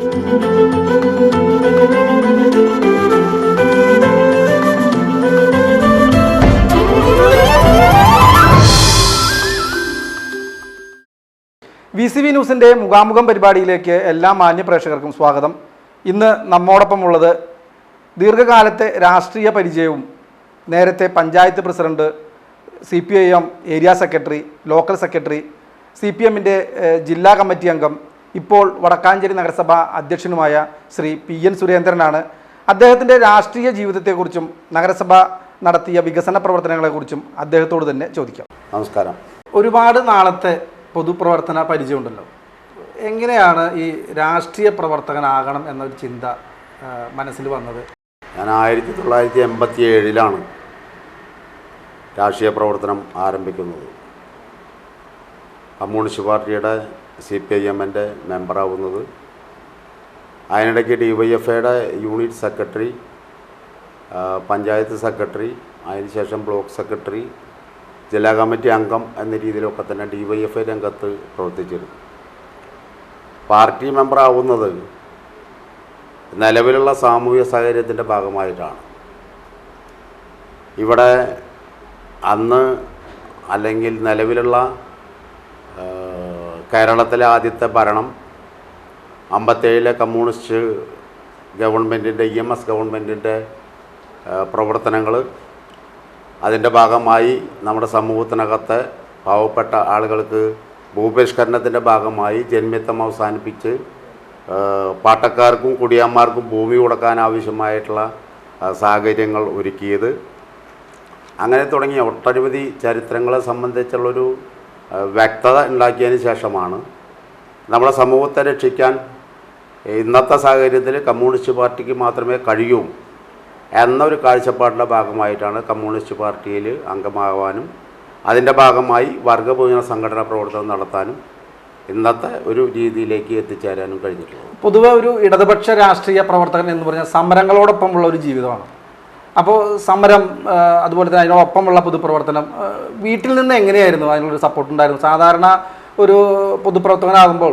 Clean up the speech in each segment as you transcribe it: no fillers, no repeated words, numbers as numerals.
VCV ന്യൂസിൻ്റെ മുഖാമുഖം പരിപാടിയിലേക്ക് എല്ലാ മാന്യ പ്രേക്ഷകർക്കും സ്വാഗതം. ഇന്ന് നമ്മോടൊപ്പമുള്ളത് ദീർഘകാലത്തെ രാഷ്ട്രീയ പരിചയവും നേരത്തെ panchayat president, CPIM area secretary, local secretary, CPMൻ്റെ ജില്ലാ കമ്മിറ്റി അംഗം, ഇപ്പോൾ വടക്കാഞ്ചേരി നഗരസഭ അധ്യക്ഷനുമായ ശ്രീ PN സുരേന്ദ്രനാണ്. അദ്ദേഹത്തിൻ്റെ രാഷ്ട്രീയ ജീവിതത്തെക്കുറിച്ചും നഗരസഭ നടത്തിയ വികസന പ്രവർത്തനങ്ങളെക്കുറിച്ചും അദ്ദേഹത്തോട് തന്നെ ചോദിക്കാം. നമസ്കാരം. ഒരുപാട് നാളത്തെ പൊതുപ്രവർത്തന പരിചയമുണ്ടല്ലോ. എങ്ങനെയാണ് ഈ രാഷ്ട്രീയ പ്രവർത്തകനാകണം എന്നൊരു ചിന്ത മനസ്സിൽ വന്നത്? ഞാൻ 1987 രാഷ്ട്രീയ പ്രവർത്തനം ആരംഭിക്കുന്നത്. കമ്മ്യൂണിസ്റ്റ് പാർട്ടിയുടെ CPIMൻ്റെ മെമ്പറാവുന്നത്, അതിനിടയ്ക്ക് DYFIയുടെ യൂണിറ്റ് സെക്രട്ടറി, പഞ്ചായത്ത് സെക്രട്ടറി, അതിനുശേഷം ബ്ലോക്ക് സെക്രട്ടറി, ജില്ലാ കമ്മിറ്റി അംഗം എന്ന രീതിയിലൊക്കെ തന്നെ DYFI രംഗത്ത് പ്രവർത്തിച്ചിരുന്നു. പാർട്ടി മെമ്പറാവുന്നത് നിലവിലുള്ള സാമൂഹ്യ സാഹചര്യത്തിൻ്റെ ഭാഗമായിട്ടാണ്. ഇവിടെ അന്ന് അല്ലെങ്കിൽ നിലവിലുള്ള കേരളത്തിലെ ആദ്യത്തെ ഭരണം 57 കമ്മ്യൂണിസ്റ്റ് ഗവൺമെൻറ്റിൻ്റെ EMS ഗവൺമെൻറ്റിൻ്റെ പ്രവർത്തനങ്ങൾ, അതിൻ്റെ ഭാഗമായി നമ്മുടെ സമൂഹത്തിനകത്തെ പാവപ്പെട്ട ആളുകൾക്ക് ഭൂപരിഷ്കരണത്തിൻ്റെ ഭാഗമായി ജന്മിത്തം അവസാനിപ്പിച്ച് പാട്ടക്കാർക്കും കുടിയാന്മാർക്കും ഭൂമി കൊടുക്കാൻ ആവശ്യമായിട്ടുള്ള സാഹചര്യങ്ങൾ ഒരുക്കിയത്, അങ്ങനെ തുടങ്ങിയ ഒട്ടനവധി ചരിത്രങ്ങളെ സംബന്ധിച്ചുള്ളൊരു വ്യക്തത ഉണ്ടാക്കിയതിന് ശേഷമാണ് നമ്മുടെ സമൂഹത്തെ രക്ഷിക്കാൻ ഇന്നത്തെ സാഹചര്യത്തിൽ കമ്മ്യൂണിസ്റ്റ് പാർട്ടിക്ക് മാത്രമേ കഴിയൂ എന്നൊരു കാഴ്ചപ്പാടിൻ്റെ ഭാഗമായിട്ടാണ് കമ്മ്യൂണിസ്റ്റ് പാർട്ടിയിൽ അംഗമാകാനും അതിൻ്റെ ഭാഗമായി വർഗബഹുജന സംഘടനാ പ്രവർത്തനം നടത്താനും ഇന്നത്തെ ഒരു രീതിയിലേക്ക് എത്തിച്ചേരാനും കഴിഞ്ഞിട്ടുള്ളത്. പൊതുവെ ഒരു ഇടതുപക്ഷ രാഷ്ട്രീയ പ്രവർത്തകൻ എന്ന് പറഞ്ഞാൽ സമരങ്ങളോടൊപ്പമുള്ള ഒരു ജീവിതമാണ്. അപ്പോൾ സമരം, അതുപോലെ തന്നെ അതിനോടൊപ്പമുള്ള പൊതുപ്രവർത്തനം, വീട്ടിൽ നിന്ന് എങ്ങനെയായിരുന്നു അതിനുള്ളൊരു സപ്പോർട്ട് ഉണ്ടായിരുന്നു? സാധാരണ ഒരു പൊതുപ്രവർത്തകനാകുമ്പോൾ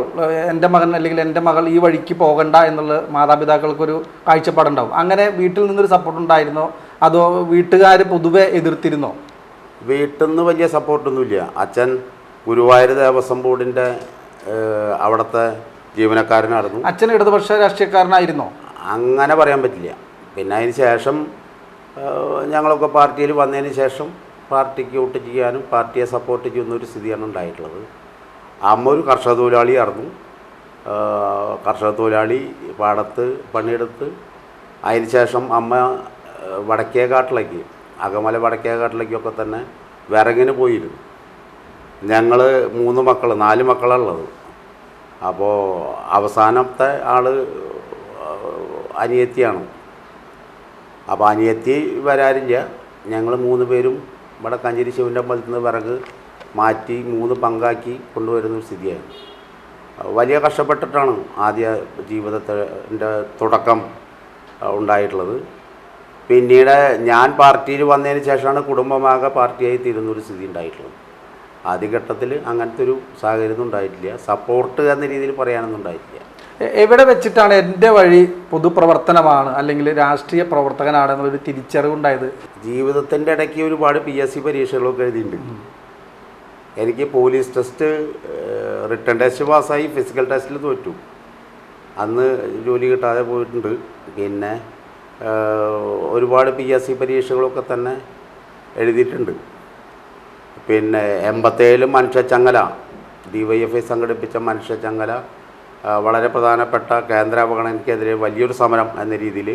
എൻ്റെ മകൻ അല്ലെങ്കിൽ എൻ്റെ മകൾ ഈ വഴിക്ക് പോകണ്ട എന്നുള്ള മാതാപിതാക്കൾക്കൊരു കാഴ്ചപ്പാടുണ്ടാവും. അങ്ങനെ വീട്ടിൽ നിന്നൊരു സപ്പോർട്ട് ഉണ്ടായിരുന്നോ, അതോ വീട്ടുകാർ പൊതുവെ എതിർത്തിരുന്നോ? വീട്ടിൽ നിന്ന് വലിയ സപ്പോർട്ടൊന്നുമില്ല. അച്ഛൻ ഗുരുവായൂർ ദേവസ്വം ബോർഡിൻ്റെ അവിടുത്തെ ജീവനക്കാരനായിരുന്നു. അച്ഛൻ ഇടതുപക്ഷ രാഷ്ട്രീയക്കാരനായിരുന്നോ? അങ്ങനെ പറയാൻ പറ്റില്ല. പിന്നെ അതിന് ശേഷം ഞങ്ങളൊക്കെ പാർട്ടിയിൽ വന്നതിന് ശേഷം പാർട്ടിക്ക് വോട്ട് ചെയ്യാനും പാർട്ടിയെ സപ്പോർട്ട് ചെയ്യുന്നൊരു സ്ഥിതിയാണ് ഉണ്ടായിട്ടുള്ളത്. അമ്മ ഒരു കർഷക തൊഴിലാളിയായിരുന്നു. കർഷക തൊഴിലാളി, പാടത്ത് പണിയെടുത്ത് അതിന് ശേഷം അമ്മ വടക്കേക്കാട്ടിലേക്ക്, അകമല വടക്കേക്കാട്ടിലേക്കൊക്കെ തന്നെ വിറകിന് പോയിരുന്നു. ഞങ്ങൾ 3 മക്കൾ, 4 മക്കളുള്ളത്. അപ്പോൾ അവസാനത്തെ ആൾ അനിയത്തിയാണ്. അപ്പോൾ അനിയത്തി വരാറില്ല. ഞങ്ങൾ 3 പേരും വടക്കാഞ്ചേരി ശിവൻ്റെ അമ്പലത്തിൽ നിന്ന് വിറക് മാറ്റി 3 പങ്കാക്കി കൊണ്ടുവരുന്നൊരു സ്ഥിതിയാണ്. വലിയ കഷ്ടപ്പെട്ടിട്ടാണ് ആദ്യ ജീവിതത്തിൻ്റെ തുടക്കം ഉണ്ടായിട്ടുള്ളത്. പിന്നീട് ഞാൻ പാർട്ടിയിൽ വന്നതിന് ശേഷമാണ് കുടുംബമാകെ പാർട്ടിയായി തീരുന്നൊരു സ്ഥിതി ഉണ്ടായിട്ടുള്ളത്. ആദ്യഘട്ടത്തിൽ അങ്ങനത്തെ ഒരു സാഹചര്യം ഉണ്ടായിട്ടില്ല. സപ്പോർട്ട് എന്ന രീതിയിൽ പറയാനൊന്നും ഉണ്ടായിട്ടില്ല. എവിടെ വെച്ചിട്ടാണ് എൻ്റെ വഴി പൊതുപ്രവർത്തനമാണ് അല്ലെങ്കിൽ രാഷ്ട്രീയ പ്രവർത്തകനാണ് എന്നുള്ളൊരു തിരിച്ചറിവുണ്ടായത്? ജീവിതത്തിൻ്റെ ഇടയ്ക്ക് ഒരുപാട് PSC പരീക്ഷകളൊക്കെ എഴുതിയിട്ടുണ്ട്. എനിക്ക് പോലീസ് ടെസ്റ്റ്, റിട്ടേൺ ടെസ്റ്റ് പാസ്സായി, ഫിസിക്കൽ ടെസ്റ്റിൽ തോറ്റു. അന്ന് ജോലി കിട്ടാതെ പോയിട്ടുണ്ട്. പിന്നെ ഒരുപാട് PSC പരീക്ഷകളൊക്കെ തന്നെ എഴുതിയിട്ടുണ്ട്. പിന്നെ 87 മനുഷ്യച്ചങ്ങല, DYFI സംഘടിപ്പിച്ച മനുഷ്യച്ചങ്ങല വളരെ പ്രധാനപ്പെട്ട കേന്ദ്ര അവഗണനയ്ക്കെതിരെ വലിയൊരു സമരം എന്ന രീതിയിൽ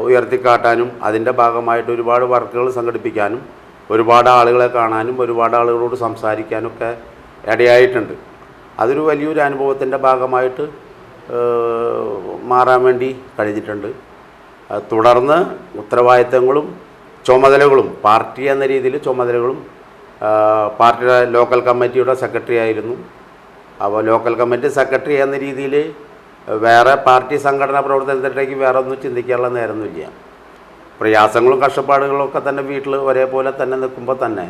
ഉയർത്തിക്കാട്ടാനും അതിൻ്റെ ഭാഗമായിട്ട് ഒരുപാട് വർക്കുകൾ സംഘടിപ്പിക്കാനും ഒരുപാട് ആളുകളെ കാണാനും ഒരുപാട് ആളുകളോട് സംസാരിക്കാനൊക്കെ ഇടയായിട്ടുണ്ട്. അതൊരു വലിയൊരു അനുഭവത്തിൻ്റെ ഭാഗമായിട്ട് മാറാൻ വേണ്ടി കഴിഞ്ഞിട്ടുണ്ട്. തുടർന്ന് ഉത്തരവാദിത്തങ്ങളും ചുമതലകളും, പാർട്ടി എന്ന രീതിയിൽ ചുമതലകളും, പാർട്ടിയുടെ ലോക്കൽ കമ്മിറ്റിയുടെ സെക്രട്ടറി ആയിരുന്നു. അപ്പോൾ ലോക്കൽ കമ്മിറ്റി സെക്രട്ടറി എന്ന രീതിയിൽ വേറെ പാർട്ടി സംഘടനാ പ്രവർത്തനത്തിലേക്ക് വേറെ ഒന്നും ചിന്തിക്കാനുള്ള നേരമൊന്നുമില്ല. പ്രയാസങ്ങളും കഷ്ടപ്പാടുകളും ഒക്കെ തന്നെ വീട്ടിൽ ഒരേപോലെ തന്നെ നിൽക്കുമ്പോൾ തന്നെ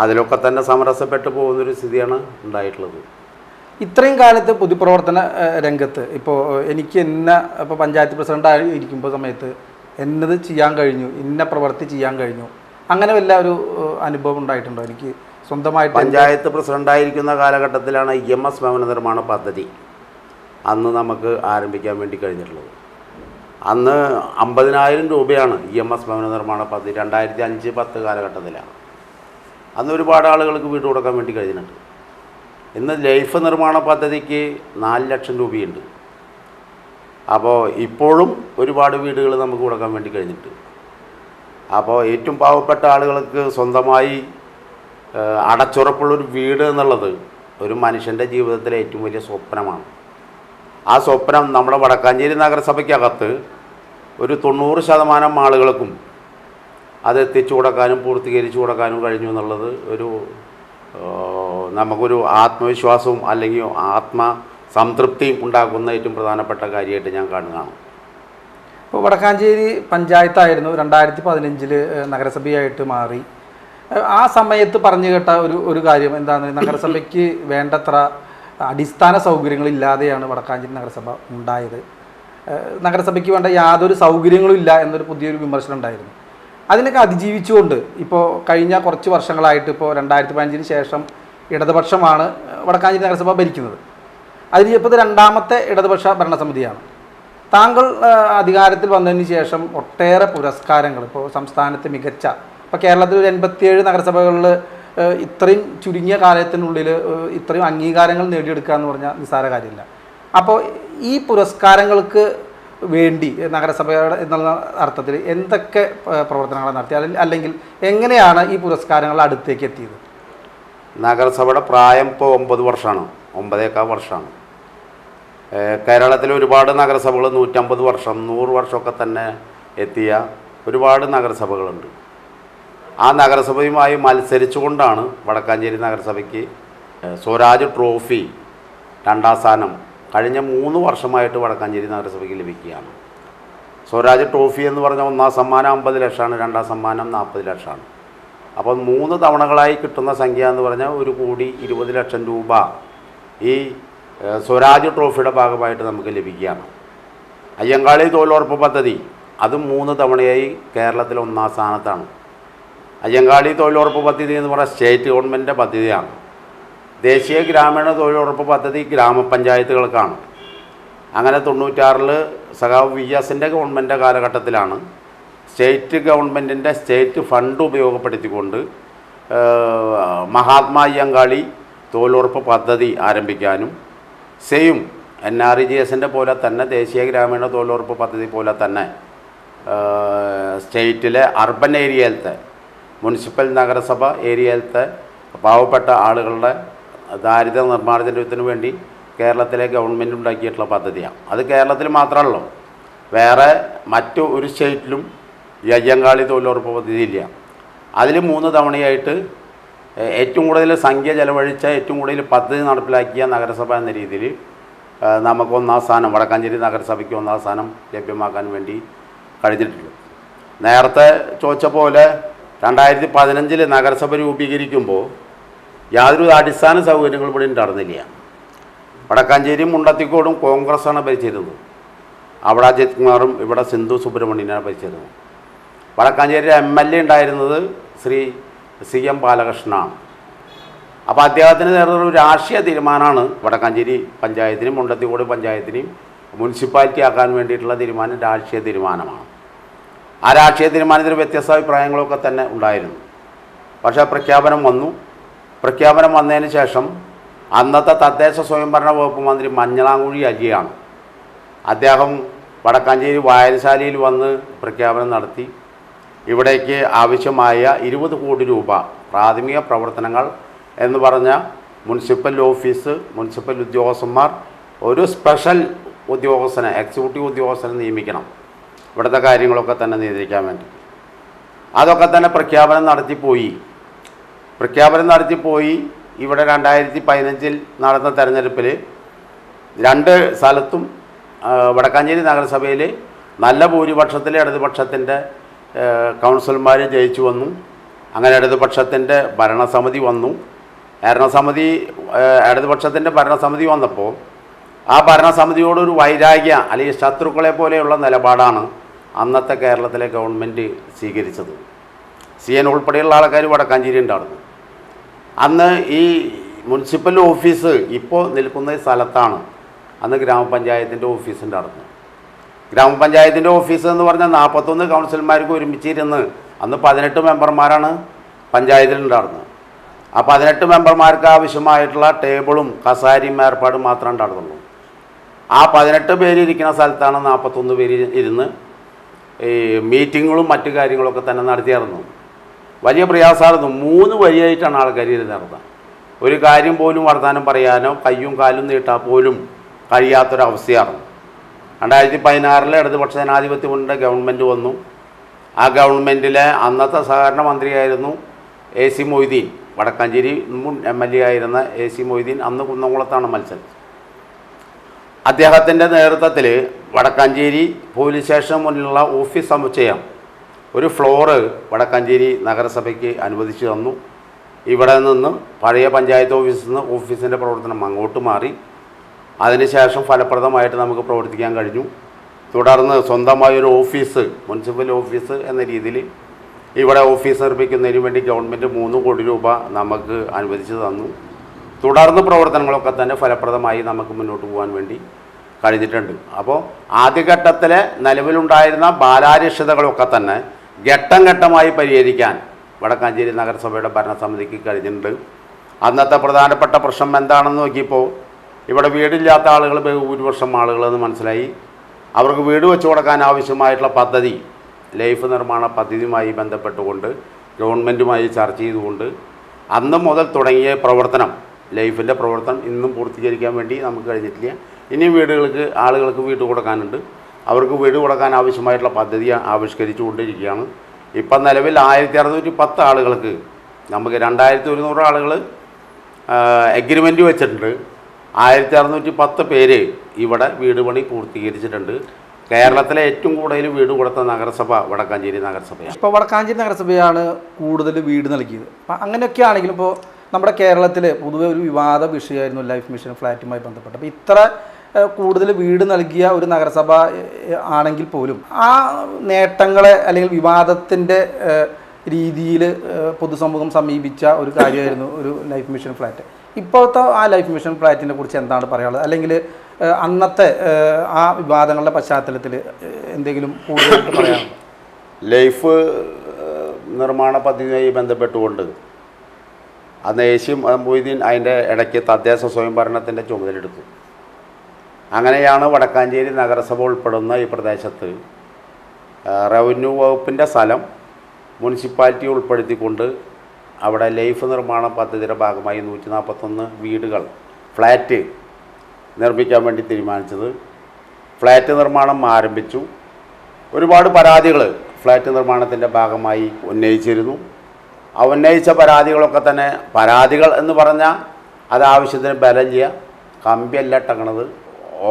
അതിലൊക്കെ തന്നെ സമരസപ്പെട്ടു പോകുന്നൊരു സ്ഥിതിയാണ് ഉണ്ടായിട്ടുള്ളത്. ഈ ഇത്രയും കാലത്ത് പൊതുപ്രവർത്തന രംഗത്ത് ഇപ്പോൾ എനിക്ക് ഇപ്പോൾ പഞ്ചായത്ത് പ്രസിഡൻ്റ് ഇരിക്കുമ്പോൾ സമയത്ത് എന്നത് ചെയ്യാൻ കഴിഞ്ഞു, ഇന്ന പ്രവൃത്തി ചെയ്യാൻ കഴിഞ്ഞു, അങ്ങനെ വല്ല ഒരു അനുഭവം ഉണ്ടായിട്ടുണ്ടോ? എനിക്ക് സ്വന്തമായിട്ട് പഞ്ചായത്ത് പ്രസിഡൻ്റായിരിക്കുന്ന കാലഘട്ടത്തിലാണ് EMS ഭവന നിർമ്മാണ പദ്ധതി അന്ന് നമുക്ക് ആരംഭിക്കാൻ വേണ്ടി കഴിഞ്ഞിട്ടുള്ളത്. അന്ന് 50,000 രൂപയാണ് EMS ഭവന നിർമ്മാണ പദ്ധതി 2005-10 കാലഘട്ടത്തിലാണ്. അന്ന് ഒരുപാട് ആളുകൾക്ക് വീട് കൊടുക്കാൻ വേണ്ടി കഴിഞ്ഞിട്ടുണ്ട്. ഇന്ന് ലൈഫ് നിർമ്മാണ പദ്ധതിക്ക് 4 ലക്ഷം രൂപയുണ്ട്. അപ്പോൾ ഇപ്പോഴും ഒരുപാട് വീടുകൾ നമുക്ക് കൊടുക്കാൻ വേണ്ടി കഴിഞ്ഞിട്ട്. അപ്പോൾ ഏറ്റവും പാവപ്പെട്ട ആളുകൾക്ക് സ്വന്തമായി അടച്ചുറപ്പുള്ളൊരു വീട് എന്നുള്ളത് ഒരു മനുഷ്യൻ്റെ ജീവിതത്തിലെ ഏറ്റവും വലിയ സ്വപ്നമാണ്. ആ സ്വപ്നം നമ്മുടെ വടക്കാഞ്ചേരി നഗരസഭയ്ക്കകത്ത് ഒരു 90% ആളുകൾക്കും അത് എത്തിച്ചു കൊടുക്കാനും പൂർത്തീകരിച്ചു കൊടുക്കാനും കഴിഞ്ഞു എന്നുള്ളത് നമുക്കൊരു ആത്മവിശ്വാസവും അല്ലെങ്കിൽ ആത്മസംതൃപ്തിയും ഉണ്ടാക്കുന്ന ഏറ്റവും പ്രധാനപ്പെട്ട കാര്യമായിട്ട് ഞാൻ കാണുകയാണ്. ഇപ്പോൾ വടക്കാഞ്ചേരി പഞ്ചായത്തായിരുന്നു 2015 നഗരസഭയായിട്ട് മാറി. ആ സമയത്ത് പറഞ്ഞു കേട്ട ഒരു കാര്യം എന്താണ്, നഗരസഭയ്ക്ക് വേണ്ടത്ര അടിസ്ഥാന സൗകര്യങ്ങളില്ലാതെയാണ് വടക്കാഞ്ചേരി നഗരസഭ ഉണ്ടായത്. നഗരസഭയ്ക്ക് വേണ്ട യാതൊരു സൗകര്യങ്ങളും ഇല്ല എന്നൊരു പുതിയൊരു വിമർശനം ഉണ്ടായിരുന്നു. അതിനൊക്കെ അതിജീവിച്ചുകൊണ്ട് ഇപ്പോൾ കഴിഞ്ഞ കുറച്ച് വർഷങ്ങളായിട്ട് ഇപ്പോൾ 2015 ശേഷം ഇടതുപക്ഷമാണ് വടക്കാഞ്ചേരി നഗരസഭ ഭരിക്കുന്നത്. അതിനിപ്പോൾ ഇത് 2ാമത്തെ ഇടതുപക്ഷ ഭരണസമിതിയാണ്. താങ്കൾ അധികാരത്തിൽ വന്നതിന് ശേഷം ഒട്ടേറെ പുരസ്കാരങ്ങൾ, ഇപ്പോൾ സംസ്ഥാനത്ത് മികച്ച, ഇപ്പോൾ കേരളത്തിൽ ഒരു 87 നഗരസഭകളിൽ ഇത്രയും ചുരുങ്ങിയ കാലത്തിനുള്ളിൽ ഇത്രയും അംഗീകാരങ്ങൾ നേടിയെടുക്കുക എന്ന് പറഞ്ഞാൽ നിസ്സാര കാര്യമില്ല. അപ്പോൾ ഈ പുരസ്കാരങ്ങൾക്ക് വേണ്ടി നഗരസഭയുടെ എന്നുള്ള അർത്ഥത്തിൽ എന്തൊക്കെ പ്രവർത്തനങ്ങൾ നടത്തി, അല്ലെങ്കിൽ എങ്ങനെയാണ് ഈ പുരസ്കാരങ്ങൾ അടുത്തേക്ക് എത്തിയത്? നഗരസഭയുടെ പ്രായം ഇപ്പോൾ 9 വർഷമാണ്, 9 വർഷമാണ്. കേരളത്തിൽ ഒരുപാട് നഗരസഭകൾ 150 വർഷം 100 വർഷമൊക്കെ തന്നെ എത്തിയ ഒരുപാട് നഗരസഭകളുണ്ട്. ആ നഗരസഭയുമായി മത്സരിച്ചുകൊണ്ടാണ് വടക്കാഞ്ചേരി നഗരസഭയ്ക്ക് സ്വരാജ് ട്രോഫി 2ാം സ്ഥാനം കഴിഞ്ഞ 3 വർഷമായിട്ട് വടക്കാഞ്ചേരി നഗരസഭയ്ക്ക് ലഭിക്കുകയാണ്. സ്വരാജ് ട്രോഫി എന്ന് പറഞ്ഞാൽ 1ാം സമ്മാനം 50 ലക്ഷമാണ്, 2ാം സമ്മാനം 40 ലക്ഷമാണ്. അപ്പോൾ 3 തവണകളായി കിട്ടുന്ന സംഖ്യ എന്ന് പറഞ്ഞാൽ 1,20 ലക്ഷം രൂപ ഈ സ്വരാജ് ട്രോഫിയുടെ ഭാഗമായിട്ട് നമുക്ക് ലഭിക്കുകയാണ്. അയ്യങ്കാളി തൊഴിലുറപ്പ് പദ്ധതി അത് 3 തവണയായി കേരളത്തിൽ 1ാം സ്ഥാനത്താണ്. അയ്യങ്കാളി തൊഴിലുറപ്പ് പദ്ധതി എന്ന് പറഞ്ഞാൽ സ്റ്റേറ്റ് ഗവൺമെൻറ്റിൻ്റെ പദ്ധതിയാണ്. ദേശീയ ഗ്രാമീണ തൊഴിലുറപ്പ് പദ്ധതി ഗ്രാമപഞ്ചായത്തുകൾക്കാണ്. അങ്ങനെ 96-ൽ സഖാവ് VS-ൻ്റെ ഗവൺമെൻറ് കാലഘട്ടത്തിലാണ് സ്റ്റേറ്റ് ഗവൺമെൻറ്റിൻ്റെ സ്റ്റേറ്റ് ഫണ്ട് ഉപയോഗപ്പെടുത്തിക്കൊണ്ട് മഹാത്മാ അയ്യങ്കാളി തൊഴിലുറപ്പ് പദ്ധതി ആരംഭിക്കാനും സെയിം NREGS-ൻ്റെ പോലെ തന്നെ ദേശീയ ഗ്രാമീണ തൊഴിലുറപ്പ് പദ്ധതി പോലെ തന്നെ സ്റ്റേറ്റിലെ അർബൻ ഏരിയയിലത്തെ മുനിസിപ്പൽ നഗരസഭ ഏരിയയിലത്തെ പാവപ്പെട്ട ആളുകളുടെ ദാരിദ്ര്യ നിർമ്മാർജ്ജനത്തിന് വേണ്ടി കേരളത്തിലെ ഗവൺമെൻറ് ഉണ്ടാക്കിയിട്ടുള്ള പദ്ധതിയാണ്. അത് കേരളത്തിൽ മാത്രമല്ലോ, വേറെ മറ്റു ഒരു സ്റ്റേറ്റിലും ഈ അയ്യങ്കാളി തൊഴിലുറപ്പ് പദ്ധതി ഇല്ല. അതിൽ 3 തവണയായിട്ട് ഏറ്റവും കൂടുതൽ സംഖ്യ ചെലവഴിച്ച ഏറ്റവും കൂടുതൽ പദ്ധതി നടപ്പിലാക്കിയ നഗരസഭ എന്ന രീതിയിൽ നമുക്ക് 1ാം സ്ഥാനം, വടക്കാഞ്ചേരി നഗരസഭയ്ക്ക് 1ാം സ്ഥാനം ലഭ്യമാക്കാൻ വേണ്ടി കഴിഞ്ഞിട്ടുള്ളൂ. നേരത്തെ ചോദിച്ച പോലെ 2015 നഗരസഭ രൂപീകരിക്കുമ്പോൾ യാതൊരു അടിസ്ഥാന സൗകര്യങ്ങളും ഇവിടെ ഉണ്ടായിരുന്നില്ല. വടക്കാഞ്ചേരിയും മുണ്ടത്തിക്കോടും കോൺഗ്രസ്സാണ് ഭരിച്ചിരുന്നത്. അവിടെ അജിത് കുമാറും ഇവിടെ സിന്ധു സുബ്രഹ്മണ്യനാണ് ഭരിച്ചിരുന്നത്. വടക്കാഞ്ചേരി MLA ഉണ്ടായിരുന്നത് ശ്രീ CM ബാലകൃഷ്ണനാണ്. അപ്പോൾ അദ്ദേഹത്തിന് നേരിടുന്ന ഒരു രാഷ്ട്രീയ തീരുമാനമാണ് വടക്കാഞ്ചേരി പഞ്ചായത്തിനും മുണ്ടത്തിക്കോട് പഞ്ചായത്തിനെയും മുനിസിപ്പാലിറ്റി ആക്കാൻ വേണ്ടിയിട്ടുള്ള തീരുമാനം രാഷ്ട്രീയ തീരുമാനമാണ്. ആ രാഷ്ട്രീയ തീരുമാനത്തിൽ വ്യത്യസ്ത അഭിപ്രായങ്ങളൊക്കെ തന്നെ ഉണ്ടായിരുന്നു. പക്ഷേ പ്രഖ്യാപനം വന്നു. പ്രഖ്യാപനം വന്നതിന് ശേഷം അന്നത്തെ തദ്ദേശ സ്വയംഭരണ വകുപ്പ് മന്ത്രി മഞ്ഞളാംകുഴി അജിയാണ്. അദ്ദേഹം വടക്കാഞ്ചേരി വായനശാലയിൽ വന്ന് പ്രഖ്യാപനം നടത്തി. ഇവിടേക്ക് ആവശ്യമായ 20 കോടി രൂപ പ്രാഥമിക പ്രവർത്തനങ്ങൾ എന്ന് പറഞ്ഞ മുനിസിപ്പൽ ഓഫീസ്, മുനിസിപ്പൽ ഉദ്യോഗസ്ഥന്മാർ, ഒരു സ്പെഷ്യൽ ഉദ്യോഗസ്ഥനെ, എക്സിക്യൂട്ടീവ് ഉദ്യോഗസ്ഥനെ നിയമിക്കണം ഇവിടുത്തെ കാര്യങ്ങളൊക്കെ തന്നെ നിയന്ത്രിക്കാൻ വേണ്ടി. അതൊക്കെ തന്നെ പ്രഖ്യാപനം നടത്തിപ്പോയി. ഇവിടെ 2015 നടന്ന തെരഞ്ഞെടുപ്പിൽ 2 സ്ഥലത്തും വടക്കാഞ്ചേരി നഗരസഭയിൽ നല്ല ഭൂരിപക്ഷത്തിൽ ഇടതുപക്ഷത്തിൻ്റെ കൗൺസിലർമാർ ജയിച്ചു വന്നു. അങ്ങനെ ഇടതുപക്ഷത്തിൻ്റെ ഭരണസമിതി വന്നു. ഭരണസമിതി ഇടതുപക്ഷത്തിൻ്റെ ഭരണസമിതി വന്നപ്പോൾ ആ ഭരണസമിതിയോടൊരു വൈരാഗ്യ അല്ലെങ്കിൽ ശത്രുക്കളെ പോലെയുള്ള നിലപാടാണ് അന്നത്തെ കേരളത്തിലെ ഗവൺമെൻറ് സ്വീകരിച്ചത്. CN ഉൾപ്പെടെയുള്ള ആൾക്കാർ വടക്കാഞ്ചേരി ഉണ്ടായിരുന്നു. അന്ന് ഈ മുനിസിപ്പൽ ഓഫീസ് ഇപ്പോൾ നിൽക്കുന്ന സ്ഥലത്താണ് അന്ന് ഗ്രാമപഞ്ചായത്തിൻ്റെ ഓഫീസ് ഉണ്ടായിരുന്നു. ഗ്രാമപഞ്ചായത്തിൻ്റെ ഓഫീസ് എന്ന് പറഞ്ഞാൽ 41 കൗൺസിലർമാർക്ക് ഒരുമിച്ചിരുന്ന് അന്ന് 18 മെമ്പർമാരാണ് പഞ്ചായത്തിലുണ്ടായിരുന്നത്. ആ 18 മെമ്പർമാർക്ക് ആവശ്യമായിട്ടുള്ള ടേബിളും കസാരയും ഏർപ്പാടും മാത്രമേ ഉണ്ടായിരുന്നുള്ളൂ. ആ 18 പേര് ഇരിക്കുന്ന സ്ഥലത്താണ് 41 പേര് ഇരുന്ന് ഈ മീറ്റിങ്ങുകളും മറ്റു കാര്യങ്ങളൊക്കെ തന്നെ നടത്തിയായിരുന്നു. വലിയ പ്രയാസമായിരുന്നു. 3 വരിയായിട്ടാണ് ആൾക്കാർ ഇരുന്നിരുന്നത്. ഒരു കാര്യം പോലും വർത്തമാനം പറയാനോ കയ്യും കാലും നീട്ടാൻ പോലും കഴിയാത്തൊരവസ്ഥയായിരുന്നു. 2016 ഇടതുപക്ഷ ജനാധിപത്യ മുന്നണിയുടെ ഗവൺമെൻറ് വന്നു. ആ ഗവൺമെൻറ്റിലെ അന്നത്തെ സഹകരണ മന്ത്രിയായിരുന്നു AC മൊയ്തീൻ. വടക്കാഞ്ചേരി മുൻ MLA ആയിരുന്ന AC മൊയ്തീൻ അന്ന് കുന്നംകുളത്താണ് മത്സരം. അദ്ദേഹത്തിൻ്റെ നേതൃത്വത്തിൽ വടക്കാഞ്ചേരി പോലീസ് സ്റ്റേഷന് മുന്നിലുള്ള ഓഫീസ് സമുച്ചയം ഒരു ഫ്ലോറ് വടക്കാഞ്ചേരി നഗരസഭയ്ക്ക് അനുവദിച്ചു തന്നു. ഇവിടെ നിന്ന് പഴയ പഞ്ചായത്ത് ഓഫീസിൽ നിന്ന് ഓഫീസിൻ്റെ പ്രവർത്തനം അങ്ങോട്ട് മാറി. അതിനുശേഷം ഫലപ്രദമായിട്ട് നമുക്ക് പ്രവർത്തിക്കാൻ കഴിഞ്ഞു. തുടർന്ന് സ്വന്തമായൊരു ഓഫീസ്, മുനിസിപ്പൽ ഓഫീസ് എന്ന രീതിയിൽ ഇവിടെ ഓഫീസ് നിർമ്മിക്കുന്നതിന് വേണ്ടി ഗവൺമെൻറ് 3 കോടി രൂപ നമുക്ക് അനുവദിച്ചു തന്നു. തുടർന്ന് പ്രവർത്തനങ്ങളൊക്കെ തന്നെ ഫലപ്രദമായി നമുക്ക് മുന്നോട്ട് പോകാൻ വേണ്ടി കഴിഞ്ഞിട്ടുണ്ട്. അപ്പോൾ ആദ്യഘട്ടത്തിലെ നിലവിലുണ്ടായിരുന്ന ബാലാരിഷ്ടതകളൊക്കെ തന്നെ ഘട്ടം ഘട്ടമായി പരിഹരിക്കാൻ വടക്കാഞ്ചേരി നഗരസഭയുടെ ഭരണസമിതിക്ക് കഴിഞ്ഞിട്ടുണ്ട്. അന്നത്തെ പ്രധാനപ്പെട്ട പ്രശ്നം എന്താണെന്ന് നോക്കിയപ്പോൾ ഇവിടെ വീടില്ലാത്ത ആളുകൾ ഭൂരിപക്ഷം ആളുകളെന്ന് മനസ്സിലായി. അവർക്ക് വീട് വെച്ച് കൊടുക്കാൻ ആവശ്യമായിട്ടുള്ള പദ്ധതി, ലൈഫ് നിർമ്മാണ പദ്ധതിയുമായി ബന്ധപ്പെട്ടുകൊണ്ട് ഗവൺമെൻറ്റുമായി ചർച്ച ചെയ്തുകൊണ്ട് അന്ന് മുതൽ തുടങ്ങിയ പ്രവർത്തനം, ലൈഫിൻ്റെ പ്രവർത്തനം ഇന്നും പൂർത്തീകരിക്കാൻ വേണ്ടി നമുക്ക് കഴിഞ്ഞിട്ടില്ല. ഇനി ആളുകൾക്ക് വീട് കൊടുക്കാനുണ്ട്. അവർക്ക് വീട് കൊടുക്കാൻ ആവശ്യമായിട്ടുള്ള പദ്ധതി ആവിഷ്കരിച്ചു കൊണ്ടിരിക്കുകയാണ്. ഇപ്പം നിലവിൽ 1610 ആളുകൾക്ക്, നമുക്ക് 2100 ആളുകൾ എഗ്രിമെൻറ്റ് വെച്ചിട്ടുണ്ട്. 1610 പേര് ഇവിടെ വീട് പണി പൂർത്തീകരിച്ചിട്ടുണ്ട്. കേരളത്തിലെ ഏറ്റവും കൂടുതൽ വീട് കൊടുത്ത നഗരസഭ വടക്കാഞ്ചേരി നഗരസഭയാണ്. ഇപ്പോൾ വടക്കാഞ്ചേരി നഗരസഭയാണ് കൂടുതൽ വീട് നൽകിയത്. അപ്പം അങ്ങനെയൊക്കെ ആണെങ്കിലും ഇപ്പോൾ നമ്മുടെ കേരളത്തിൽ പൊതുവെ ഒരു വിവാദ വിഷയമായിരുന്നു ലൈഫ് മിഷൻ ഫ്ലാറ്റുമായി ബന്ധപ്പെട്ട്. അപ്പോൾ ഇത്ര കൂടുതൽ വീട് നൽകിയ ഒരു നഗരസഭ ആണെങ്കിൽ പോലും ആ നേട്ടങ്ങളെ അല്ലെങ്കിൽ വിവാദത്തിൻ്റെ രീതിയിൽ പൊതുസമൂഹം സമീപിച്ച ഒരു കാര്യമായിരുന്നു ഒരു ലൈഫ് മിഷൻ ഫ്ലാറ്റ്. ഇപ്പോഴത്തെ ആ ലൈഫ് മിഷൻ ഫ്ലാറ്റിനെ കുറിച്ച് എന്താണ് പറയാനുള്ളത്? അല്ലെങ്കിൽ അന്നത്തെ ആ വിവാദങ്ങളുടെ പശ്ചാത്തലത്തിൽ എന്തെങ്കിലും കൂടുതലായിട്ട് പറയാനുണ്ടോ? ലൈഫ് നിർമ്മാണ പദ്ധതിയുമായി ബന്ധപ്പെട്ടുകൊണ്ട് അന്ന് AC മൊയ്തീൻ അതിൻ്റെ ഇടയ്ക്ക് തദ്ദേശ സ്വയംഭരണത്തിൻ്റെ ചുമതലയെടുത്തു. അങ്ങനെയാണ് വടക്കാഞ്ചേരി നഗരസഭ ഉൾപ്പെടുന്ന ഈ പ്രദേശത്ത് റവന്യൂ വകുപ്പിൻ്റെ സ്ഥലം മുനിസിപ്പാലിറ്റി ഉൾപ്പെടുത്തിക്കൊണ്ട് അവിടെ ലൈഫ് നിർമ്മാണ പദ്ധതിയുടെ ഭാഗമായി 141 വീടുകൾ, ഫ്ലാറ്റ് നിർമ്മിക്കാൻ വേണ്ടി തീരുമാനിച്ചത്. ഫ്ലാറ്റ് നിർമ്മാണം ആരംഭിച്ചു. ഒരുപാട് പരാതികൾ ഫ്ലാറ്റ് നിർമ്മാണത്തിൻ്റെ ഭാഗമായി ഉന്നയിച്ചിരുന്നു. ആ ഉന്നയിച്ച പരാതികളൊക്കെ തന്നെ, പരാതികൾ എന്ന് പറഞ്ഞാൽ അത് ആവശ്യത്തിന് ബലമില്ല, കമ്പിയല്ല ഇട്ടക്കണത്,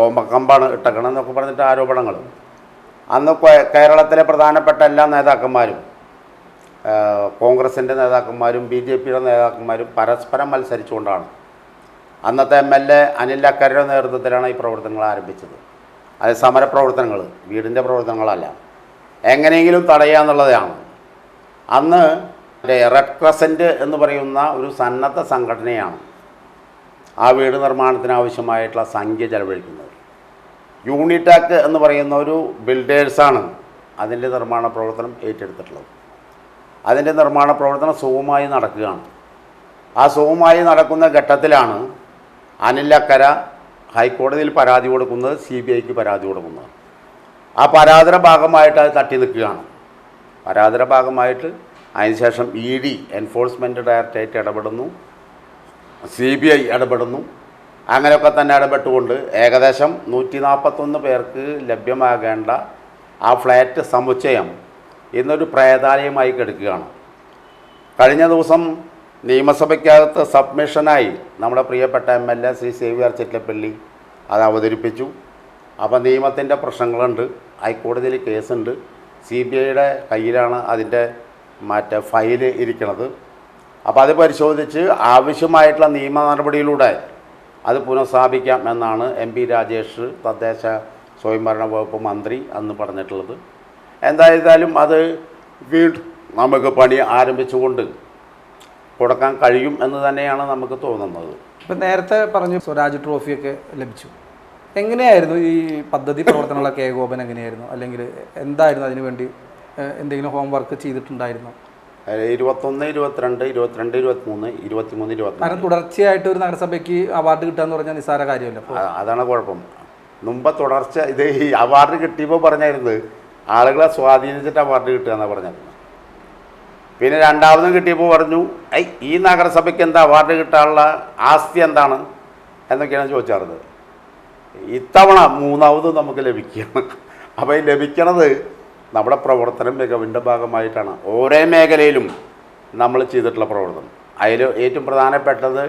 ഓമക്കമ്പാണ് ഇട്ടക്കണമെന്നൊക്കെ പറഞ്ഞിട്ട് ആരോപണങ്ങൾ. അന്ന് കേരളത്തിലെ പ്രധാനപ്പെട്ട എല്ലാ നേതാക്കന്മാരും, കോൺഗ്രസിൻ്റെ നേതാക്കന്മാരും BJPയുടെ നേതാക്കന്മാരും പരസ്പരം മത്സരിച്ചുകൊണ്ടാണ് അന്നത്തെ MLA അനിൽ അക്കരയുടെ നേതൃത്വത്തിലാണ് ഈ പ്രവർത്തനങ്ങൾ ആരംഭിച്ചത്. അത് സമരപ്രവർത്തനങ്ങൾ, വീടിൻ്റെ പ്രവർത്തനങ്ങളല്ല, എങ്ങനെയെങ്കിലും തടയുക എന്നുള്ളതാണ്. അന്ന് റെഡ് ക്രസൻറ്റ് എന്ന് പറയുന്ന ഒരു സന്നദ്ധ സംഘടനയാണ് ആ വീട് നിർമ്മാണത്തിന് ആവശ്യമായിട്ടുള്ള സംഖ്യ ചെലവഴിക്കുന്നത്. യൂണിടാക് എന്ന് പറയുന്ന ഒരു ബിൽഡേഴ്സാണ് അതിൻ്റെ നിർമ്മാണ പ്രവർത്തനം ഏറ്റെടുത്തിട്ടുള്ളത്. അതിൻ്റെ നിർമ്മാണ പ്രവർത്തനം സുഗമമായി നടക്കുകയാണ്. ആ സുഗമമായി നടക്കുന്ന ഘട്ടത്തിലാണ് അനിൽ അക്കര ഹൈക്കോടതിയിൽ പരാതി കൊടുക്കുന്നത്, CBIക്ക് പരാതി കൊടുക്കുന്നത്. ആ പരാതിയുടെ ഭാഗമായിട്ട് അത് തട്ടി നിൽക്കുകയാണ്. പരാതിയുടെ ഭാഗമായിട്ട് അതിനുശേഷം ED എൻഫോഴ്സ്മെൻറ്റ് ഡയറക്ടറേറ്റ് ഇടപെടുന്നു, CBI ഇടപെടുന്നു. അങ്ങനെയൊക്കെ തന്നെ ഇടപെട്ടുകൊണ്ട് ഏകദേശം 141 പേർക്ക് ലഭ്യമാകേണ്ട ആ ഫ്ലാറ്റ് സമുച്ചയം ഇന്നൊരു പ്രേതാലയമായി കിടക്കുകയാണ്. കഴിഞ്ഞ ദിവസം നിയമസഭയ്ക്കകത്ത് സബ്മിഷനായി നമ്മുടെ പ്രിയപ്പെട്ട MLA ശ്രീ സേവ്യർ ചിറ്റലപ്പള്ളി അത് അവതരിപ്പിച്ചു. അപ്പോൾ നിയമത്തിൻ്റെ പ്രശ്നങ്ങളുണ്ട്, ഹൈക്കോടതിയിൽ കേസുണ്ട്, CBIയുടെ കയ്യിലാണ് അതിൻ്റെ ഫയൽ ഇരിക്കുന്നത്. അപ്പോൾ അത് പരിശോധിച്ച് ആവശ്യമായിട്ടുള്ള നിയമ നടപടിയിലൂടെ അത് പുനഃസ്ഥാപിക്കാം എന്നാണ് MP രാജേഷ് തദ്ദേശ സ്വയംഭരണ വകുപ്പ് മന്ത്രി അന്ന് പറഞ്ഞിട്ടുള്ളത്. എന്തായാലും അത് വീണ്ടും നമുക്ക് പണി ആരംഭിച്ചുകൊണ്ട് കൊടുക്കാൻ കഴിയും എന്ന് തന്നെയാണ് നമുക്ക് തോന്നുന്നത്. ഇപ്പം നേരത്തെ പറഞ്ഞു സ്വരാജ് ട്രോഫിയൊക്കെ ലഭിച്ചു. എങ്ങനെയായിരുന്നു ഈ പദ്ധതി പ്രവർത്തനങ്ങളൊക്കെ ഏകോപനം എങ്ങനെയായിരുന്നു? അല്ലെങ്കിൽ എന്തായിരുന്നു അതിനു വേണ്ടി എന്തെങ്കിലും ഹോംവർക്ക് ചെയ്തിട്ടുണ്ടായിരുന്നോ? 21, 22, 22, 23, 23, 24. കാരണം തുടർച്ചയായിട്ട് ഒരു നഗരസഭയ്ക്ക് അവാർഡ് കിട്ടുക എന്ന് പറഞ്ഞാൽ നിസ്സാര കാര്യമല്ല. അതാണ് കുഴപ്പം. മുമ്പ് തുടർച്ച ഇത് ഈ അവാർഡ് കിട്ടിയപ്പോൾ പറഞ്ഞായിരുന്നു ആളുകളെ സ്വാധീനിച്ചിട്ട് അവാർഡ് കിട്ടുക എന്നാണ് പറഞ്ഞിരുന്നത്. പിന്നെ രണ്ടാമതും കിട്ടിയപ്പോൾ പറഞ്ഞു ഈ നഗരസഭയ്ക്ക് എന്താ അവാർഡ് കിട്ടാനുള്ള ആസ്തി എന്താണ് എന്നൊക്കെയാണ് ചോദിച്ചാറുള്ളത്. ഇത്തവണ മൂന്നാമതും നമുക്ക് ലഭിക്കുകയാണ്. അപ്പോൾ ഈ ലഭിക്കണത് നമ്മുടെ പ്രവർത്തനം മികവിൻ്റെ ഭാഗമായിട്ടാണ്. ഓരോ മേഖലയിലും നമ്മൾ ചെയ്തിട്ടുള്ള പ്രവർത്തനം. അതിൽ ഏറ്റവും പ്രധാനപ്പെട്ടത്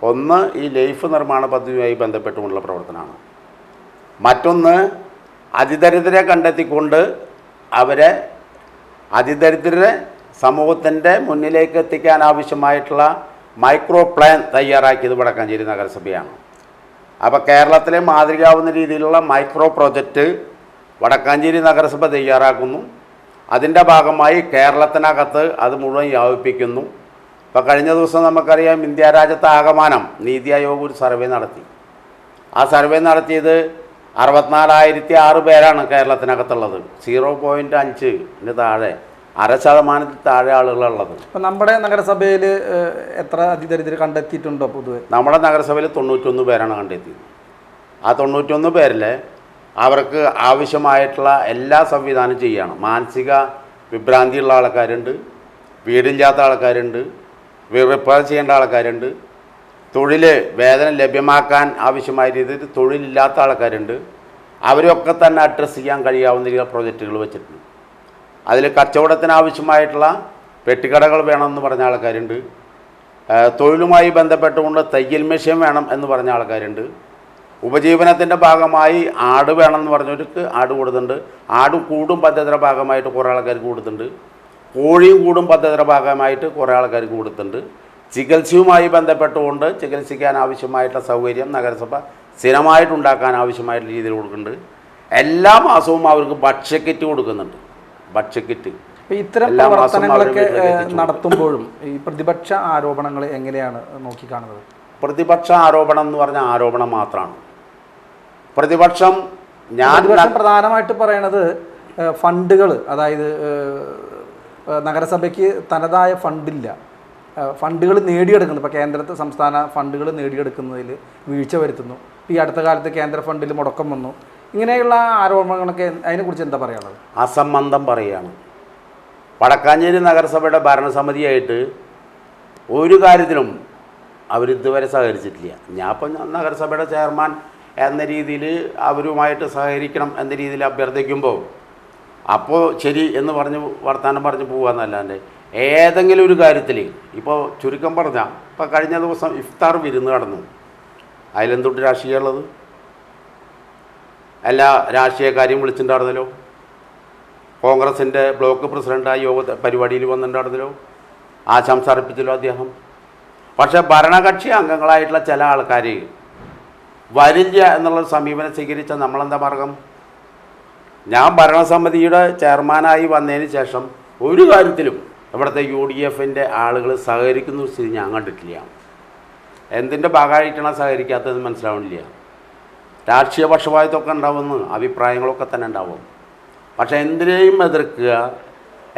ഒന്ന് ഈ ലൈഫ് നിർമ്മാണ പദ്ധതിയുമായി ബന്ധപ്പെട്ടുകൊണ്ടുള്ള പ്രവർത്തനമാണ്. മറ്റൊന്ന് അതിദരിദ്രരെ കണ്ടെത്തിക്കൊണ്ട് അവരെ അതിദരിദ്രരെ സമൂഹത്തിൻ്റെ മുന്നിലേക്ക് എത്തിക്കാൻ ആവശ്യമായിട്ടുള്ള മൈക്രോ പ്ലാൻ തയ്യാറാക്കിയത് വടക്കാഞ്ചേരി നഗരസഭയാണ്. അപ്പോൾ കേരളത്തിലെ മാതൃകയാവുന്ന രീതിയിലുള്ള മൈക്രോ പ്രോജക്റ്റ് വടക്കാഞ്ചേരി നഗരസഭ തയ്യാറാക്കുന്നു. അതിൻ്റെ ഭാഗമായി കേരളത്തിനകത്ത് അത് മുഴുവൻ വ്യാപിപ്പിക്കുന്നു. ഇപ്പോൾ കഴിഞ്ഞ ദിവസം നമുക്കറിയാം ഇന്ത്യ രാജ്യത്ത് ആകമാനം നീതി ആയോഗ് ഒരു സർവേ നടത്തി. ആ സർവേ നടത്തിയത് 64,006 പേരാണ് കേരളത്തിനകത്തുള്ളത്. 0.5 താഴെ 0.5% താഴെ ആളുകളുള്ളത്. അപ്പം നമ്മുടെ നഗരസഭയിൽ എത്ര അതിദരിദ്രർ കണ്ടെത്തിയിട്ടുണ്ടോ? പൊതുവെ നമ്മുടെ നഗരസഭയിൽ 91 പേരാണ് കണ്ടെത്തിയത്. ആ 91 പേരിൽ അവർക്ക് ആവശ്യമായിട്ടുള്ള എല്ലാ സംവിധാനം ചെയ്യുകയാണ്. മാനസിക വിഭ്രാന്തിയുള്ള ആൾക്കാരുണ്ട്, വീടില്ലാത്ത ആൾക്കാരുണ്ട്, റിപ്പയർ ചെയ്യേണ്ട ആൾക്കാരുണ്ട്, തൊഴിൽ വേതനം ലഭ്യമാക്കാൻ ആവശ്യമായ രീതിയിൽ തൊഴിലില്ലാത്ത ആൾക്കാരുണ്ട്. അവരൊക്കെ തന്നെ അഡ്രസ്സ് ചെയ്യാൻ കഴിയാവുന്ന രീതിയിലുള്ള പ്രോജക്റ്റുകൾ വെച്ചിട്ടുണ്ട്. അതിൽ കച്ചവടത്തിന് ആവശ്യമായിട്ടുള്ള പെട്ടിക്കടകൾ വേണമെന്ന് പറഞ്ഞ ആൾക്കാരുണ്ട്, തൊഴിലുമായി ബന്ധപ്പെട്ടുകൊണ്ട് തയ്യൽ മെഷീൻ വേണം എന്ന് പറഞ്ഞ ആൾക്കാരുണ്ട്, ഉപജീവനത്തിൻ്റെ ഭാഗമായി ആട് വേണമെന്ന് പറഞ്ഞവർക്ക് ആട് കൊടുത്തിട്ടുണ്ട്, ആടും കൂടും പദ്ധതിയുടെ ഭാഗമായിട്ട് കുറേ ആൾക്കാർക്ക് കൊടുത്തിട്ടുണ്ട്, കോഴിയും കൂടും പദ്ധതിയുടെ ഭാഗമായിട്ട് കുറേ ആൾക്കാർക്ക് കൊടുത്തിട്ടുണ്ട്. ചികിത്സയുമായി ബന്ധപ്പെട്ടുകൊണ്ട് ചികിത്സിക്കാൻ ആവശ്യമായിട്ടുള്ള സൗകര്യം നഗരസഭ സ്ഥിരമായിട്ടുണ്ടാക്കാൻ ആവശ്യമായിട്ടുള്ള രീതിയിൽ കൊടുക്കുന്നുണ്ട്. എല്ലാ മാസവും അവർക്ക് ഭക്ഷ്യക്കിറ്റ് കൊടുക്കുന്നുണ്ട്. ഭക്ഷ്യക്കിറ്റ്. ഇത്തരം പ്രവർത്തനങ്ങളൊക്കെ നടത്തുമ്പോഴും ഈ പ്രതിപക്ഷ ആരോപണങ്ങൾ എങ്ങനെയാണ് നോക്കിക്കാണുന്നത്? പ്രതിപക്ഷ ആരോപണം എന്ന് പറഞ്ഞാൽ ആരോപണം മാത്രമാണ്. പ്രതിപക്ഷം പ്രധാനമായിട്ട് പറയണത് ഫണ്ടുകൾ, അതായത് നഗരസഭയ്ക്ക് തനതായ ഫണ്ടില്ല, ഫണ്ടുകൾ നേടിയെടുക്കുന്നത്. ഇപ്പോൾ കേന്ദ്രത്തെ സംസ്ഥാന ഫണ്ടുകൾ നേടിയെടുക്കുന്നതിൽ വീഴ്ച വരുത്തുന്നു. ഈ അടുത്ത കാലത്ത് കേന്ദ്ര ഫണ്ടിൽ മുടക്കം വന്നു. ഇങ്ങനെയുള്ള ആരോപണങ്ങളൊക്കെ അതിനെക്കുറിച്ച് എന്താ പറയുള്ളത്? അസംബന്ധം പറയുകയാണ്. വടക്കാഞ്ചേരി നഗരസഭയുടെ ഭരണസമിതിയായിട്ട് ഒരു കാര്യത്തിലും അവരിതുവരെ സഹകരിച്ചിട്ടില്ല. ഞാൻ ഇപ്പം നഗരസഭയുടെ ചെയർമാൻ എന്ന രീതിയിൽ അവരുമായിട്ട് സഹകരിക്കണം എന്ന രീതിയിൽ അഭ്യർത്ഥിക്കുമ്പോൾ അപ്പോൾ ശരി എന്ന് പറഞ്ഞ് വർത്തമാനം പറഞ്ഞ് പോകാമെന്നല്ലാണ്ട് ഏതെങ്കിലും ഒരു കാര്യത്തിൽ ഇപ്പോൾ ചുരുക്കം പറഞ്ഞാൽ ഇപ്പോൾ കഴിഞ്ഞ ദിവസം ഇഫ്താർ വിരുന്ന് നടന്നു. അതിലെന്തൊട്ട് രാഷ്ട്രീയമുള്ളത്? എല്ലാ രാഷ്ട്രീയക്കാരെയും വിളിച്ചിട്ടുണ്ടായിരുന്നല്ലോ. കോൺഗ്രസിൻ്റെ ബ്ലോക്ക് പ്രസിഡൻ്റ് ആ യോഗ പരിപാടിയിൽ വന്നിട്ടുണ്ടായിരുന്നല്ലോ. ആശംസ അർപ്പിച്ചല്ലോ അദ്ദേഹം. പക്ഷേ ഭരണകക്ഷി അംഗങ്ങളായിട്ടുള്ള ചില ആൾക്കാർ വരില്ല എന്നുള്ള സമീപനം സ്വീകരിച്ച നമ്മളെന്താ മാർഗം? ഞാൻ ഭരണസമിതിയുടെ ചെയർമാനായി വന്നതിന് ശേഷം ഒരു കാര്യത്തിലും ഇവിടുത്തെ UDFൻ്റെ ആളുകൾ സഹകരിക്കുന്ന സ്ഥിതി ഞാൻ കണ്ടിട്ടില്ല. എന്തിൻ്റെ ഭാഗമായിട്ടാണ് സഹകരിക്കാത്തതെന്ന് മനസ്സിലാവുന്നില്ല. രാഷ്ട്രീയ പക്ഷപാതിത്വമൊക്കെ ഉണ്ടാവുമെന്ന് അഭിപ്രായങ്ങളൊക്കെ തന്നെ ഉണ്ടാവും. പക്ഷേ എന്തിനേയും എതിർക്കുക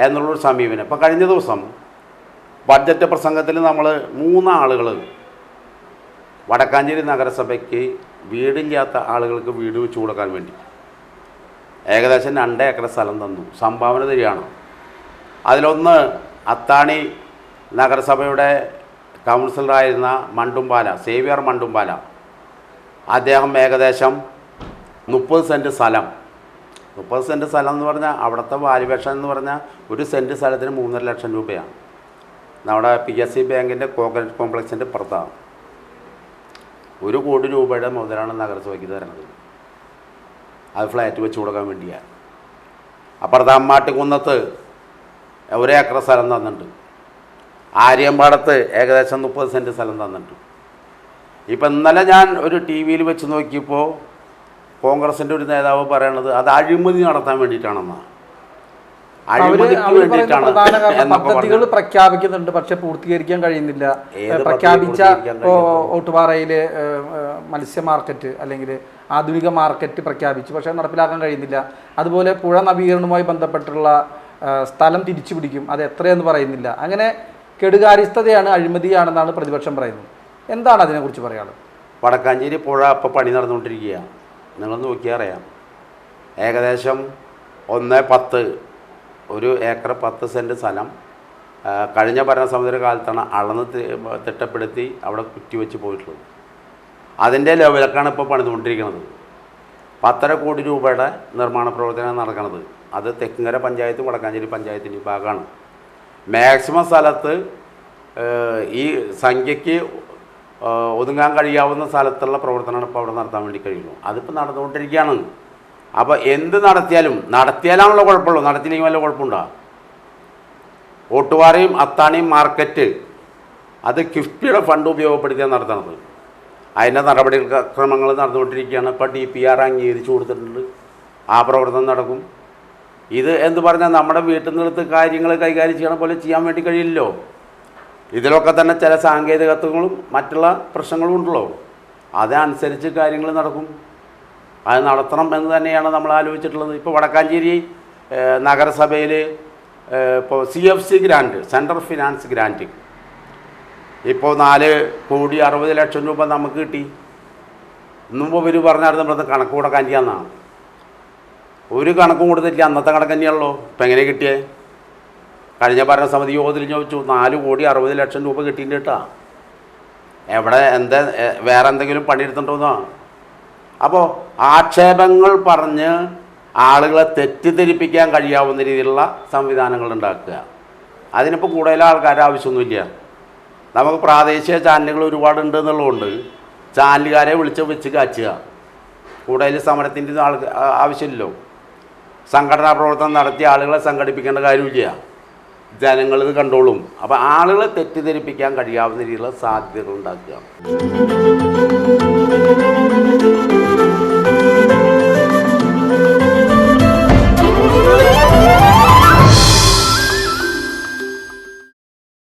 എന്നുള്ളൊരു സമീപനം. ഇപ്പോൾ കഴിഞ്ഞ ദിവസം ബഡ്ജറ്റ് പ്രസംഗത്തിൽ നമ്മൾ 3 ആളുകൾ വടക്കാഞ്ചേരി നഗരസഭയ്ക്ക് വീടില്ലാത്ത ആളുകൾക്ക് വീട് വെച്ച് കൊടുക്കാൻ വേണ്ടി ഏകദേശം 2 ഏക്കർ സ്ഥലം തന്നു, സംഭാവന തരികയാണ്. അതിലൊന്ന് അത്താണി നഗരസഭയുടെ കൗൺസിലറായിരുന്ന മണ്ടുംപാല, സേവ്യർ മണ്ടുംപാല. അദ്ദേഹം ഏകദേശം 30 സെൻറ്റ് സ്ഥലം, 30 സെൻറ്റ് സ്ഥലം എന്ന് പറഞ്ഞാൽ അവിടുത്തെ വാല്യുവേഷൻ എന്ന് പറഞ്ഞാൽ ഒരു സെൻറ്റ് സ്ഥലത്തിന് 3.5 ലക്ഷം രൂപയാണ്. നമ്മുടെ PSC ബാങ്കിൻ്റെ കോംപ്ലക്സിൻ്റെ പുറത്താണ്. 1 കോടി രൂപയുടെ മുതലാണ് നഗരസഭയ്ക്ക് തരുന്നത്. അത് ഫ്ലാറ്റ് വെച്ച് കൊടുക്കാൻ വേണ്ടിയാണ്. അപ്പുറത്ത് അമ്മാട്ടിക്കുന്നത്ത് 1 ഏക്കർ സ്ഥലം തന്നിട്ടുണ്ട്. ആര്യമ്പാടത്ത് ഏകദേശം 30 സെൻറ്റ് സ്ഥലം തന്നിട്ടുണ്ട്. ഇപ്പം ഇന്നലെ ഞാൻ ഒരു ടി വിയിൽ വെച്ച് നോക്കിയപ്പോൾ കോൺഗ്രസിൻ്റെ ഒരു നേതാവ് പറയണത് അത് അഴിമതി നടത്താൻ വേണ്ടിയിട്ടാണെന്നാണ്. പദ്ധതികൾ പ്രഖ്യാപിക്കുന്നുണ്ട്, പക്ഷെ പൂർത്തീകരിക്കാൻ കഴിയുന്നില്ല. പ്രഖ്യാപിച്ച ഓട്ടുപാറയിലെ മത്സ്യ മാർക്കറ്റ് അല്ലെങ്കിൽ ആധുനിക മാർക്കറ്റ് പ്രഖ്യാപിച്ചു, പക്ഷെ നടപ്പിലാക്കാൻ കഴിയുന്നില്ല. അതുപോലെ പുഴ നവീകരണവുമായി ബന്ധപ്പെട്ടുള്ള സ്ഥലം തിരിച്ചു പിടിക്കും, അത് എത്രയെന്ന് പറയുന്നില്ല. അങ്ങനെ കെടുകാര്യസ്ഥതയാണ്, അഴിമതിയാണെന്നാണ് പ്രതിപക്ഷം പറയുന്നത്. എന്താണ് അതിനെക്കുറിച്ച് പറയാനുള്ളത്? വടക്കാഞ്ചേരി പുഴ ഇപ്പോൾ പണി നടന്നുകൊണ്ടിരിക്കുകയാണ്. നിങ്ങൾ നോക്കിയാൽ അറിയാം. ഏകദേശം 1.10 1 ഏക്കർ 10 സെൻറ്റ് സ്ഥലം കഴിഞ്ഞ ഭരണസമിതിയുടെ കാലത്താണ് അളന്ന് തിട്ടപ്പെടുത്തി അവിടെ കുറ്റിവെച്ച് പോയിട്ടുള്ളത്. അതിൻ്റെ ലെവലൊക്കെയാണ് ഇപ്പോൾ പണിതുകൊണ്ടിരിക്കുന്നത്. 1.5 കോടി രൂപയുടെ നിർമ്മാണ പ്രവർത്തനം നടക്കുന്നത്. അത് തെക്കുംകര പഞ്ചായത്ത് വടക്കാഞ്ചേരി പഞ്ചായത്തിൻ്റെ ഭാഗമാണ്. മാക്സിമം സ്ഥലത്ത് ഈ സംഖ്യയ്ക്ക് ഒതുങ്ങാൻ കഴിയാവുന്ന സ്ഥലത്തുള്ള പ്രവർത്തനമാണ് ഇപ്പോൾ അവിടെ നടത്താൻ വേണ്ടി കഴിയുള്ളൂ. അതിപ്പോൾ നടന്നുകൊണ്ടിരിക്കുകയാണ്. അപ്പോൾ എന്ത് നടത്തിയാലാണല്ലോ കുഴപ്പമുള്ളൂ, നടത്തിയില്ലെങ്കിൽ വല്ല കുഴപ്പമുണ്ടോ? ഓട്ടുപാറയും അത്താണിയും മാർക്കറ്റ് അത് കിഫ്ബിയുടെ ഫണ്ട് ഉപയോഗപ്പെടുത്തിയാണ് നടത്തുന്നത്. അതിൻ്റെ നടപടിക്രമങ്ങൾ നടന്നുകൊണ്ടിരിക്കുകയാണ്. ഇപ്പോൾ DPR അംഗീകരിച്ചു കൊടുത്തിട്ടുണ്ട്. ആ പ്രവർത്തനം നടക്കും. ഇത് എന്ന് പറഞ്ഞാൽ നമ്മുടെ വീട്ടിൽ നിന്നെടുത്ത് കാര്യങ്ങൾ കൈകാര്യം ചെയ്യണ പോലെ ചെയ്യാൻ വേണ്ടി കഴിയില്ലല്ലോ. ഇതിലൊക്കെ തന്നെ ചില സാങ്കേതികത്വങ്ങളും മറ്റുള്ള പ്രശ്നങ്ങളും ഉണ്ടല്ലോ. അതനുസരിച്ച് കാര്യങ്ങൾ നടക്കും. അത് നടത്തണം എന്ന് തന്നെയാണ് നമ്മൾ ആലോചിച്ചിട്ടുള്ളത്. ഇപ്പോൾ വടക്കാഞ്ചേരി നഗരസഭയിൽ ഇപ്പോൾ CFC grant, central finance grant, ഇപ്പോൾ 4,60,00,000 രൂപ നമുക്ക് കിട്ടി. മുമ്പ് ഇവർ പറഞ്ഞായിരുന്നു നമ്മളത് കണക്ക് കൊടുക്കാൻ ചെയ്യാമെന്നാണ്. ഒരു കണക്കും കൊടുത്തിട്ടില്ല. അന്നത്തെ കണക്ക് തന്നെയാണല്ലോ. ഇപ്പം എങ്ങനെ കിട്ടിയേ? കഴിഞ്ഞ ഭരണസമിതി യോഗത്തിൽ ചോദിച്ചു 4,60,00,000 രൂപ കിട്ടിയിട്ടുണ്ട് കേട്ടോ. എവിടെ വേറെ എന്തെങ്കിലും പണിയെടുത്തിട്ടുണ്ടോന്നാണ്. അപ്പോൾ ആക്ഷേപങ്ങൾ പറഞ്ഞ് ആളുകളെ തെറ്റിദ്ധരിപ്പിക്കാൻ കഴിയാവുന്ന രീതിയിലുള്ള സംവിധാനങ്ങൾ ഉണ്ടാക്കുക. അതിനിപ്പോൾ കൂടുതൽ ആൾക്കാരുടെ ആവശ്യമൊന്നുമില്ല. നമുക്ക് പ്രാദേശിക ചാനലുകൾ ഒരുപാടുണ്ട് എന്നുള്ളതുകൊണ്ട് ചാനലുകാരെ വെച്ച് കാച്ചുക. കൂടുതൽ സമരത്തിൻ്റെ ആവശ്യമില്ലല്ലോ. സംഘടനാ പ്രവർത്തനം നടത്തിയ ആളുകളെ സംഘടിപ്പിക്കേണ്ട കാര്യമില്ല. ജനങ്ങളിത് കണ്ടോളും. അപ്പോൾ ആളുകളെ തെറ്റിദ്ധരിപ്പിക്കാൻ കഴിയാവുന്ന രീതിയിലുള്ള സാധ്യതകൾ ഉണ്ടാക്കുക.